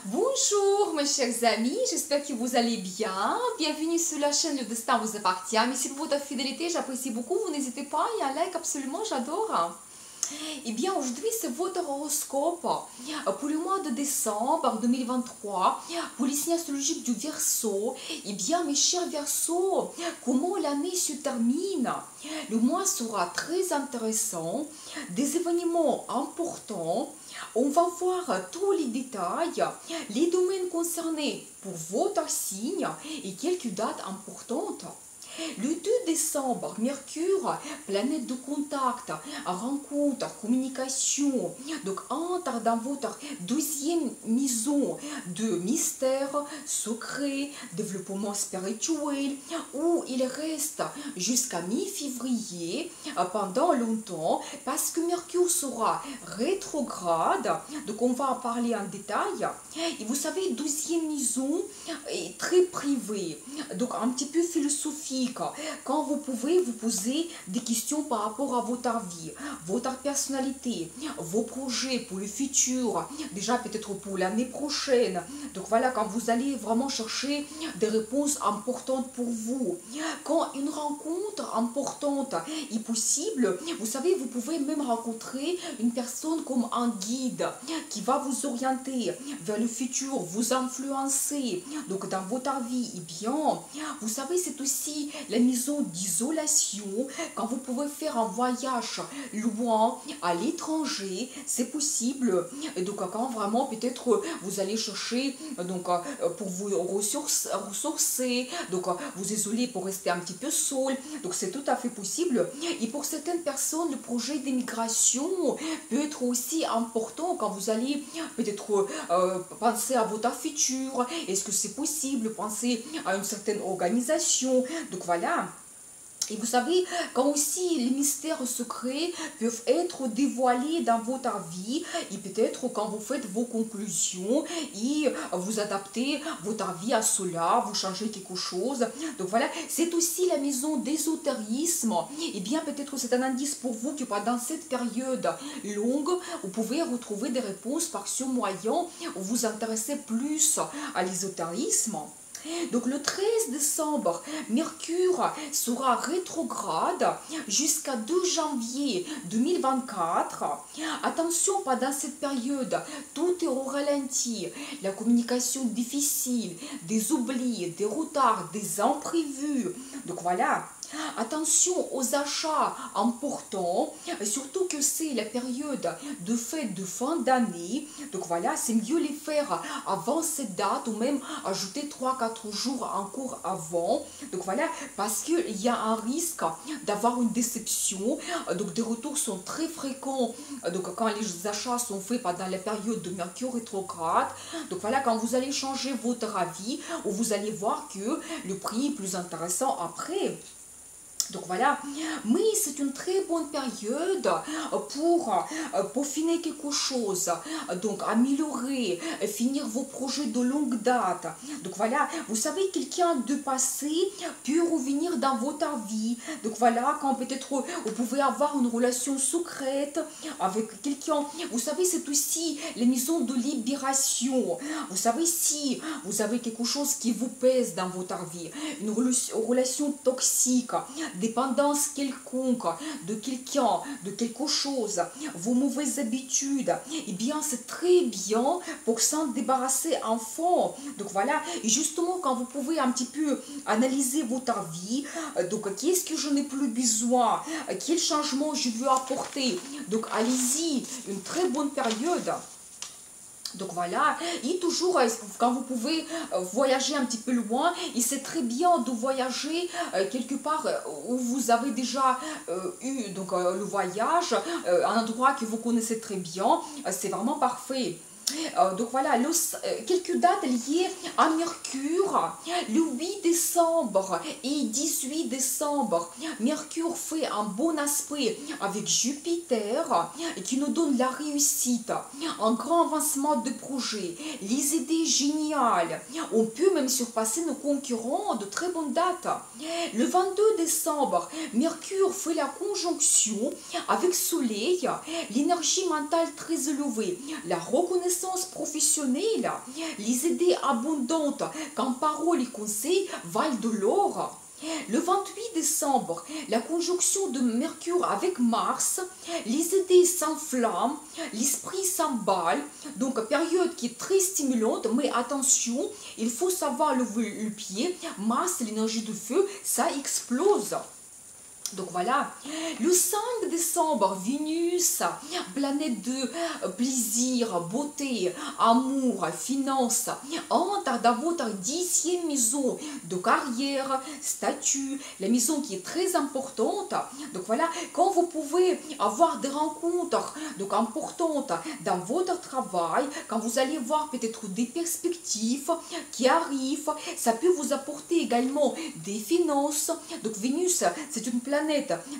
Bonjour mes chers amis, j'espère que vous allez bien. Bienvenue sur la chaîne Le Destin vous appartient. Merci pour votre fidélité, j'apprécie beaucoup. Vous n'hésitez pas, il y a un like absolument, j'adore. Eh bien, aujourd'hui, c'est votre horoscope pour le mois de décembre 2023, pour les signes astrologiques du Verseau. Eh bien, mes chers Verseaux, comment l'année se termine? Le mois sera très intéressant, des événements importants. On va voir tous les détails, les domaines concernés pour votre signe et quelques dates importantes. Le 2 décembre, Mercure, planète de contact, rencontre, communication, donc entre dans votre deuxième maison de mystère, secret, développement spirituel, où il reste jusqu'à mi-février pendant longtemps, parce que Mercure sera rétrograde, donc on va en parler en détail. Et vous savez, deuxième maison est très privée, donc un petit peu philosophique. Quand vous pouvez vous poser des questions par rapport à votre vie, votre personnalité, vos projets pour le futur, déjà peut-être pour l'année prochaine. Donc voilà, quand vous allez vraiment chercher des réponses importantes pour vous. Quand une rencontre importante est possible, vous savez, vous pouvez même rencontrer une personne comme un guide qui va vous orienter vers le futur, vous influencer donc dans votre vie. Et bien, vous savez, c'est aussi la maison d'isolation, quand vous pouvez faire un voyage loin, à l'étranger, c'est possible. Et donc quand vraiment peut-être vous allez chercher donc pour vous ressourcer, donc vous isoler pour rester un petit peu seul, donc c'est tout à fait possible. Et pour certaines personnes, le projet d'immigration peut être aussi important quand vous allez peut-être penser à votre futur. Est-ce que c'est possible? Penser à une certaine organisation. Donc voilà. Et vous savez, quand aussi les mystères secrets peuvent être dévoilés dans votre vie, et peut-être quand vous faites vos conclusions et vous adaptez votre vie à cela, vous changez quelque chose. Donc voilà, c'est aussi la maison d'ésotérisme. Et bien peut-être c'est un indice pour vous que pendant cette période longue, vous pouvez retrouver des réponses par ce moyen où vous vous intéressez plus à l'ésotérisme. Donc le 13 décembre, Mercure sera rétrograde jusqu'à 2 janvier 2024. Attention, pendant cette période, tout est au ralenti. La communication difficile, des oublis, des retards, des imprévus. Donc voilà. Attention aux achats importants, surtout que c'est la période de fête de fin d'année. Donc voilà, c'est mieux les faire avant cette date ou même ajouter 3-4 jours encore avant. Donc voilà, parce qu'il y a un risque d'avoir une déception. Donc des retours sont très fréquents. Donc quand les achats sont faits pendant la période de Mercure rétrograde. Donc voilà, quand vous allez changer votre avis, ou vous allez voir que le prix est plus intéressant après. Donc voilà, mais c'est une très bonne période pour peaufiner quelque chose, donc améliorer, finir vos projets de longue date. Donc voilà, vous savez, quelqu'un de passé peut revenir dans votre vie. Donc voilà, quand peut-être vous pouvez avoir une relation secrète avec quelqu'un. Vous savez, c'est aussi les maisons de libération. Vous savez, si vous avez quelque chose qui vous pèse dans votre vie, une relation toxique, dépendance quelconque de quelqu'un, de quelque chose, vos mauvaises habitudes, eh bien c'est très bien pour s'en débarrasser enfant. Donc voilà, et justement quand vous pouvez un petit peu analyser votre vie, donc qu'est-ce que je n'ai plus besoin, quel changement je veux apporter, donc allez-y, une très bonne période. Donc voilà, et toujours quand vous pouvez voyager un petit peu loin, et c'est très bien de voyager quelque part où vous avez déjà eu donc, le voyage, un endroit que vous connaissez très bien, c'est vraiment parfait. Donc voilà, quelques dates liées à Mercure. Le 8 décembre et 18 décembre, Mercure fait un bon aspect avec Jupiter qui nous donne la réussite, un grand avancement de projet, les idées géniales. On peut même surpasser nos concurrents, de très bonnes dates. Le 22 décembre, Mercure fait la conjonction avec Soleil, l'énergie mentale très élevée, la reconnaissance connaissances professionnelles, les idées abondantes qu'en paroles et conseils valent de l'or. Le 28 décembre, la conjonction de Mercure avec Mars, les idées s'enflamment, l'esprit s'emballe, donc période qui est très stimulante, mais attention, il faut savoir lever le pied, Mars, l'énergie de feu, ça explose. Donc voilà, le 5 décembre, Vénus, planète de plaisir, beauté, amour, finance, entre dans votre 10e maison de carrière, statut, la maison qui est très importante. Donc voilà, quand vous pouvez avoir des rencontres donc importantes dans votre travail, quand vous allez voir peut-être des perspectives qui arrivent, ça peut vous apporter également des finances. Donc Vénus, c'est une planète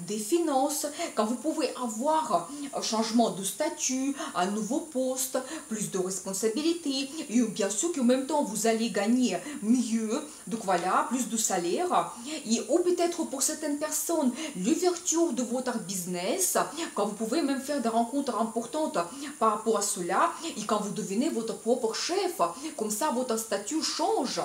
des finances, quand vous pouvez avoir un changement de statut, un nouveau poste, plus de responsabilités, et bien sûr qu'en même temps vous allez gagner mieux, donc voilà, plus de salaire, et ou peut-être pour certaines personnes, l'ouverture de votre business, quand vous pouvez même faire des rencontres importantes par rapport à cela, et quand vous devenez votre propre chef, comme ça votre statut change.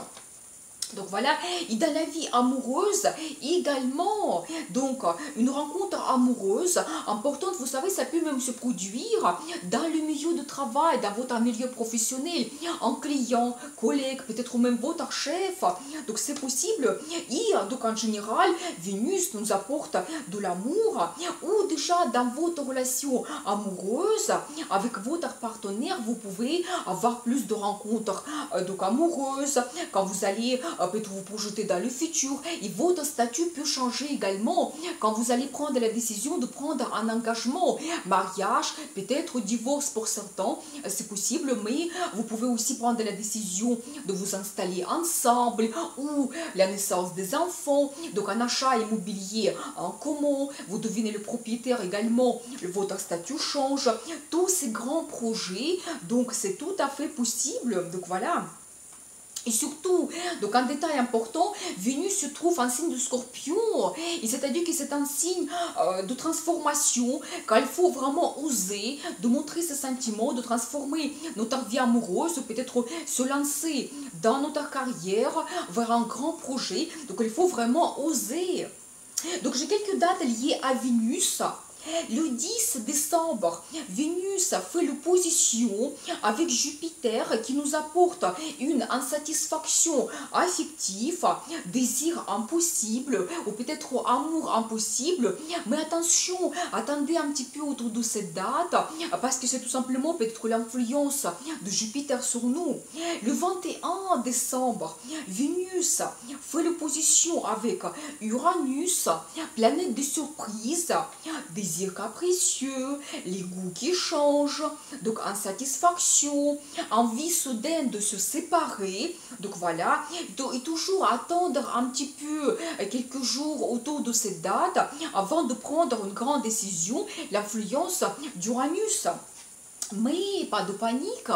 Donc voilà, et dans la vie amoureuse également, donc une rencontre amoureuse importante, vous savez, ça peut même se produire dans le milieu de travail, dans votre milieu professionnel, en client, collègue, peut-être même votre chef, donc c'est possible. Et donc en général, Vénus nous apporte de l'amour, ou déjà dans votre relation amoureuse, avec votre partenaire, vous pouvez avoir plus de rencontres donc amoureuses, quand vous allez peut-être vous projeter dans le futur, et votre statut peut changer également quand vous allez prendre la décision de prendre un engagement, mariage, peut-être divorce pour certains, c'est possible, mais vous pouvez aussi prendre la décision de vous installer ensemble, ou la naissance des enfants, donc un achat immobilier en commun, vous devenez le propriétaire également, votre statut change, tous ces grands projets, donc c'est tout à fait possible, donc voilà. Et surtout, donc un détail important, Vénus se trouve en signe de Scorpion, et c'est-à-dire que c'est un signe de transformation, qu'il faut vraiment oser de montrer ses sentiments, de transformer notre vie amoureuse, peut-être se lancer dans notre carrière vers un grand projet, donc il faut vraiment oser. Donc j'ai quelques dates liées à Vénus. Le 10 décembre, Vénus fait l'opposition avec Jupiter qui nous apporte une insatisfaction affective, désir impossible ou peut-être amour impossible. Mais attention, attendez un petit peu autour de cette date parce que c'est tout simplement peut-être l'influence de Jupiter sur nous. Le 21 décembre, Vénus fait l'opposition avec Uranus, planète des surprises, des capricieux, les goûts qui changent, donc insatisfaction, envie soudaine de se séparer, donc voilà, et toujours attendre un petit peu quelques jours autour de cette date avant de prendre une grande décision, l'influence d'Uranus. Mais pas de panique,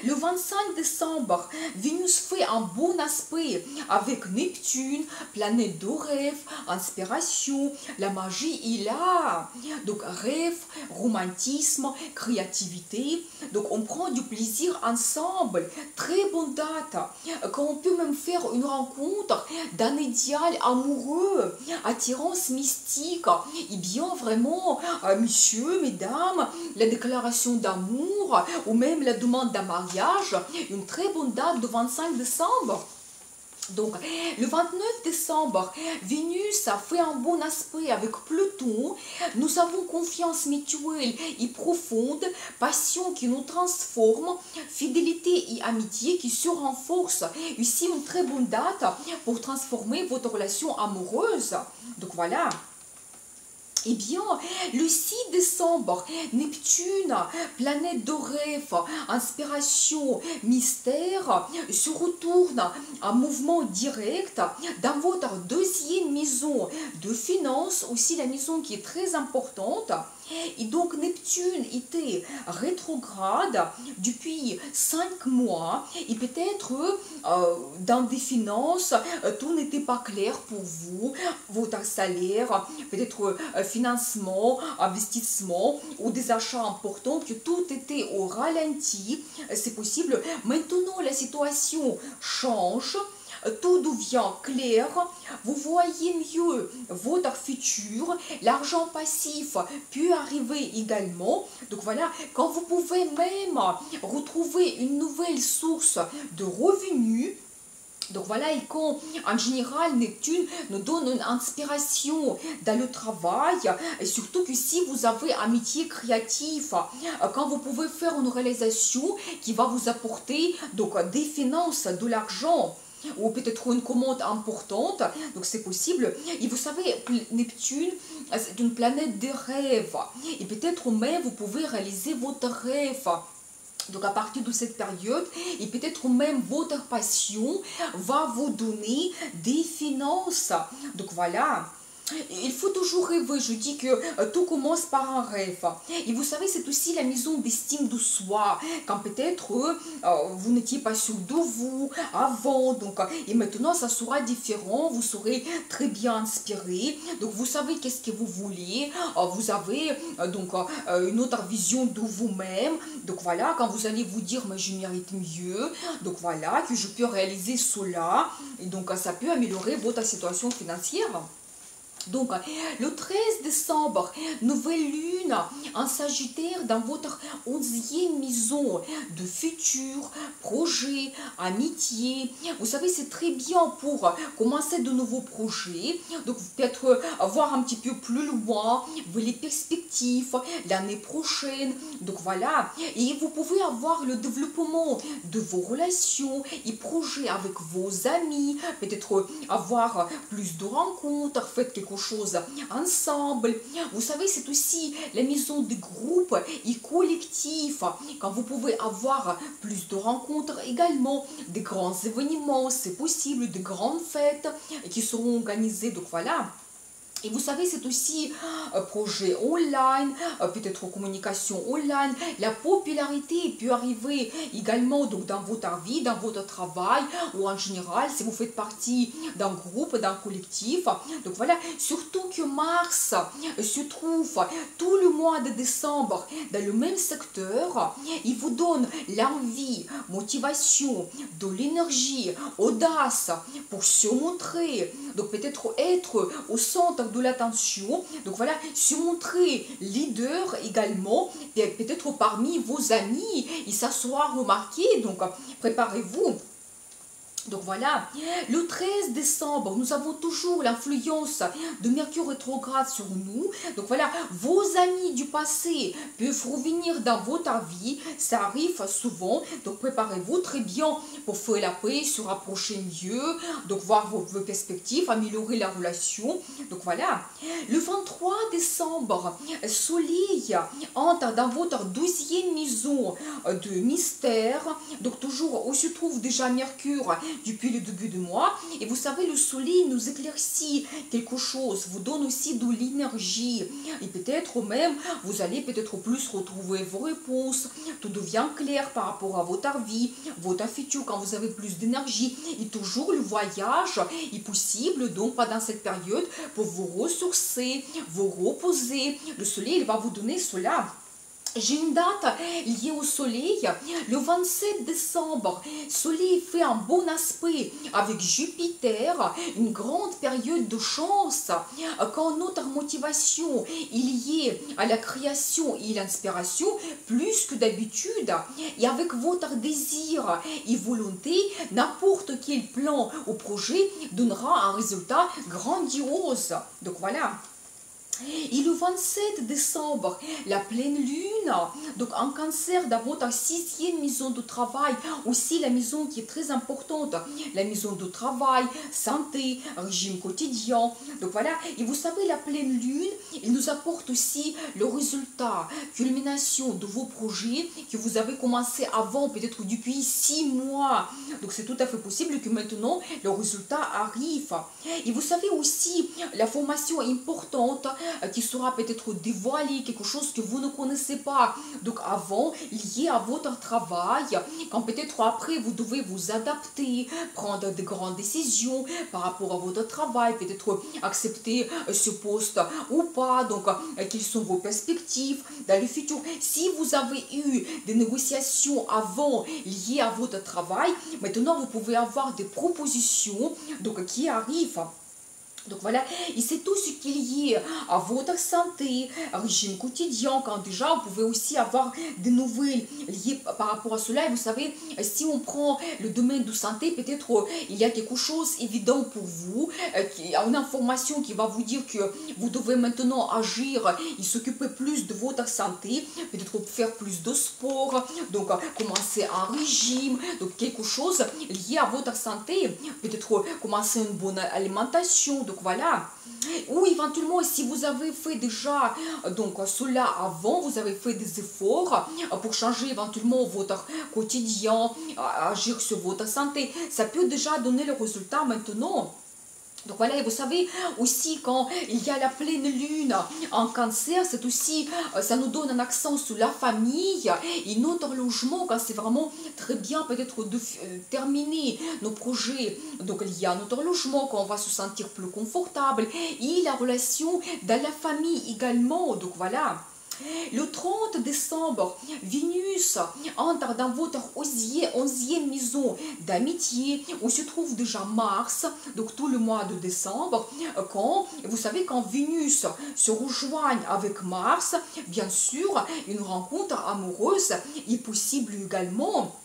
le 25 décembre, Vénus fait un bon aspect avec Neptune, planète de rêve, inspiration, la magie est là. Donc rêve, romantisme, créativité, donc on prend du plaisir ensemble, très bonne date. Quand on peut même faire une rencontre d'un idéal amoureux, attirance mystique, et bien vraiment, messieurs, mesdames, la déclaration d'amour, ou même la demande d'un mariage, une très bonne date de 25 décembre. Donc, le 29 décembre, Vénus a fait un bon aspect avec Pluton. Nous avons confiance mutuelle et profonde, passion qui nous transforme, fidélité et amitié qui se renforcent. Ici, une très bonne date pour transformer votre relation amoureuse. Donc voilà. Eh bien, le 6 décembre, Neptune, planète de rêve, inspiration, mystère, se retourne en mouvement direct dans votre deuxième maison de finances, aussi la maison qui est très importante. Et donc Neptune était rétrograde depuis 5 mois et peut-être dans des finances, tout n'était pas clair pour vous, votre salaire, peut-être financement, investissement ou des achats importants, que tout était au ralenti, c'est possible. Maintenant, la situation change. Tout devient clair, vous voyez mieux votre futur, l'argent passif peut arriver également. Donc voilà, quand vous pouvez même retrouver une nouvelle source de revenus. Donc voilà, et quand en général Neptune nous donne une inspiration dans le travail, et surtout que si vous avez un métier créatif, quand vous pouvez faire une réalisation qui va vous apporter donc des finances, de l'argent, ou peut-être une commande importante, donc c'est possible. Et vous savez, Neptune, c'est une planète des rêves, et peut-être même vous pouvez réaliser votre rêve. Donc à partir de cette période, et peut-être même votre passion va vous donner des finances. Donc voilà. Il faut toujours rêver, je dis que tout commence par un rêve. Et vous savez, c'est aussi la maison d'estime de soi. Quand peut-être vous n'étiez pas sûr de vous avant, donc, et maintenant ça sera différent, vous serez très bien inspiré. Donc vous savez qu'est-ce que vous voulez, vous avez donc une autre vision de vous-même. Donc voilà, quand vous allez vous dire, mais je mérite mieux, donc voilà, que je peux réaliser cela, et donc ça peut améliorer votre situation financière. Donc, le 13 décembre, nouvelle lune en Sagittaire dans votre 11e maison de futur, projet, amitié. Vous savez, c'est très bien pour commencer de nouveaux projets. Donc, peut-être voir un petit peu plus loin, les perspectives, l'année prochaine. Donc, voilà. Et vous pouvez avoir le développement de vos relations et projets avec vos amis. Peut-être avoir plus de rencontres, faites quelque chose ensemble. Vous savez, c'est aussi la maison de groupe et collectif. Quand vous pouvez avoir plus de rencontres également, des grands événements, c'est possible, de grandes fêtes qui seront organisées. Donc voilà. Et vous savez, c'est aussi un projet online, peut-être communication online. La popularité peut arriver également donc, dans votre vie, dans votre travail, ou en général, si vous faites partie d'un groupe, d'un collectif. Donc voilà, surtout que Mars se trouve tout le mois de décembre dans le même secteur. Il vous donne l'envie, motivation, de l'énergie, audace pour se montrer. Donc peut-être être au centre de l'attention, donc voilà, se montrer leader également, peut-être parmi vos amis, et ça soit remarqué, donc préparez-vous. Donc voilà, le 13 décembre, nous avons toujours l'influence de Mercure rétrograde sur nous. Donc voilà, vos amis du passé peuvent revenir dans votre vie. Ça arrive souvent. Donc préparez-vous très bien pour faire la paix, se rapprocher mieux. Donc voir vos perspectives, améliorer la relation. Donc voilà, le 23 décembre, Soleil entre dans votre 12e maison de mystère. Donc toujours où se trouve déjà Mercure depuis le début du mois. Et vous savez, le soleil nous éclaircit quelque chose, vous donne aussi de l'énergie. Et peut-être même, vous allez peut-être plus retrouver vos réponses. Tout devient clair par rapport à votre vie, votre futur, quand vous avez plus d'énergie. Et toujours le voyage est possible, donc pendant cette période, pour vous ressourcer, vous reposer. Le soleil, il va vous donner cela. J'ai une date liée au soleil, le 27 décembre. Soleil fait un bon aspect avec Jupiter, une grande période de chance. Quand notre motivation est liée à la création et l'inspiration, plus que d'habitude, et avec votre désir et volonté, n'importe quel plan ou projet donnera un résultat grandiose. Donc voilà. Et le 27 décembre, la pleine lune, donc en cancer dans votre 6e maison de travail, aussi la maison qui est très importante, la maison de travail, santé, régime quotidien. Donc voilà, et vous savez, la pleine lune, elle nous apporte aussi le résultat, culmination de vos projets que vous avez commencé avant, peut-être depuis 6 mois. Donc c'est tout à fait possible que maintenant, le résultat arrive. Et vous savez aussi, la formation importante, qui sera peut-être dévoilé, quelque chose que vous ne connaissez pas. Donc avant, lié à votre travail, quand peut-être après vous devez vous adapter, prendre de grandes décisions par rapport à votre travail, peut-être accepter ce poste ou pas, donc quelles sont vos perspectives dans le futur. Si vous avez eu des négociations avant liées à votre travail, maintenant vous pouvez avoir des propositions donc, qui arrivent. Donc voilà, et c'est tout ce qui est lié à votre santé, régime quotidien, quand déjà vous pouvez aussi avoir des nouvelles liées par rapport à cela. Et vous savez, si on prend le domaine de santé, peut-être il y a quelque chose évident pour vous, une information qui va vous dire que vous devez maintenant agir et s'occuper plus de votre santé, peut-être faire plus de sport, donc commencer un régime, donc quelque chose lié à votre santé, peut-être commencer une bonne alimentation, donc voilà. Ou éventuellement, si vous avez fait déjà donc cela avant, vous avez fait des efforts pour changer éventuellement votre quotidien, agir sur votre santé, ça peut déjà donner le résultat maintenant. Donc voilà, et vous savez aussi quand il y a la pleine lune en cancer, c'est aussi, ça nous donne un accent sur la famille et notre logement, quand c'est vraiment très bien peut-être de terminer nos projets, donc il y a notre logement, quand on va se sentir plus confortable, et la relation dans la famille également, donc voilà. Le 30 décembre, Vénus entre dans votre 11e maison d'amitié où se trouve déjà Mars, donc tout le mois de décembre. Quand, vous savez, quand Vénus se rejoigne avec Mars, bien sûr, une rencontre amoureuse est possible également.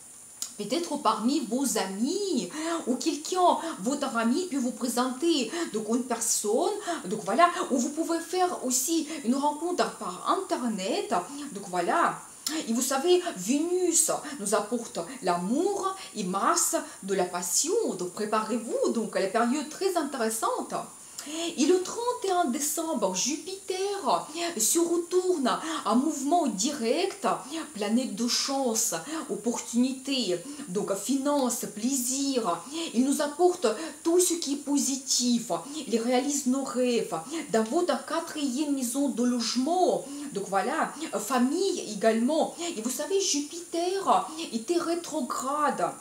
Peut-être parmi vos amis ou quelqu'un, votre ami peut vous présenter donc une personne, donc voilà, ou vous pouvez faire aussi une rencontre par internet, donc voilà. Et vous savez, Vénus nous apporte l'amour et Mars de la passion, donc préparez-vous donc à la période très intéressante. Et le 31 décembre, Jupiter se retourne en mouvement direct, planète de chance, opportunité, donc finance, plaisir. Il nous apporte tout ce qui est positif. Il réalise nos rêves dans votre 4e maison de logement. Donc voilà, famille également. Et vous savez, Jupiter était rétrograde.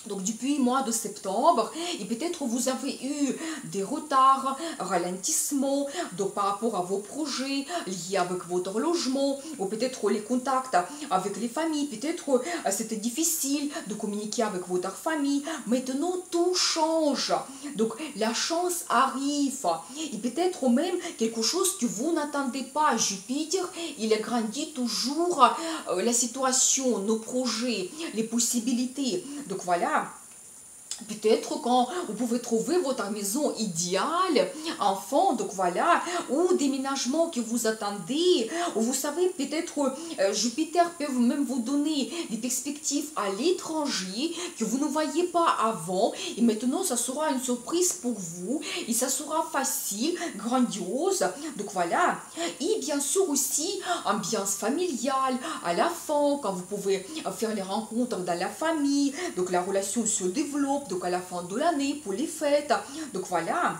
Donc depuis le mois de septembre, et peut-être vous avez eu des retards, ralentissements donc par rapport à vos projets liés avec votre logement, ou peut-être les contacts avec les familles, peut-être c'était difficile de communiquer avec votre famille. Maintenant tout change, donc la chance arrive, et peut-être même quelque chose que vous n'attendez pas. Jupiter, il agrandit toujours la situation, nos projets, les possibilités. Donc voilà. Peut-être quand vous pouvez trouver votre maison idéale, enfant, donc voilà, ou déménagement que vous attendez, ou vous savez, peut-être Jupiter peut même vous donner des perspectives à l'étranger que vous ne voyez pas avant, et maintenant ça sera une surprise pour vous, et ça sera facile, grandiose, donc voilà. Et bien sûr aussi, ambiance familiale, à la fin, quand vous pouvez faire les rencontres dans la famille, donc la relation se développe, donc à la fin de l'année, pour les fêtes, donc voilà.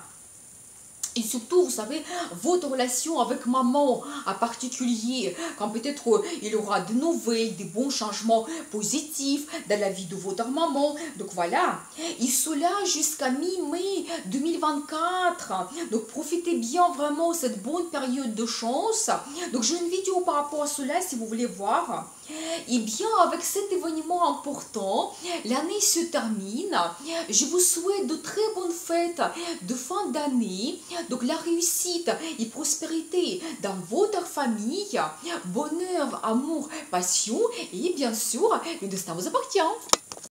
Et surtout, vous savez, votre relation avec maman en particulier, quand peut-être il y aura de nouvelles, des bons changements positifs dans la vie de votre maman. Donc voilà, et cela jusqu'à mi-mai 2024. Donc profitez bien vraiment de cette bonne période de chance. Donc j'ai une vidéo par rapport à cela si vous voulez voir. Et bien avec cet événement important, l'année se termine. Je vous souhaite de très bonnes fêtes de fin d'année. Donc la réussite et prospérité dans votre famille, bonheur, amour, passion et bien sûr, le destin vous appartient.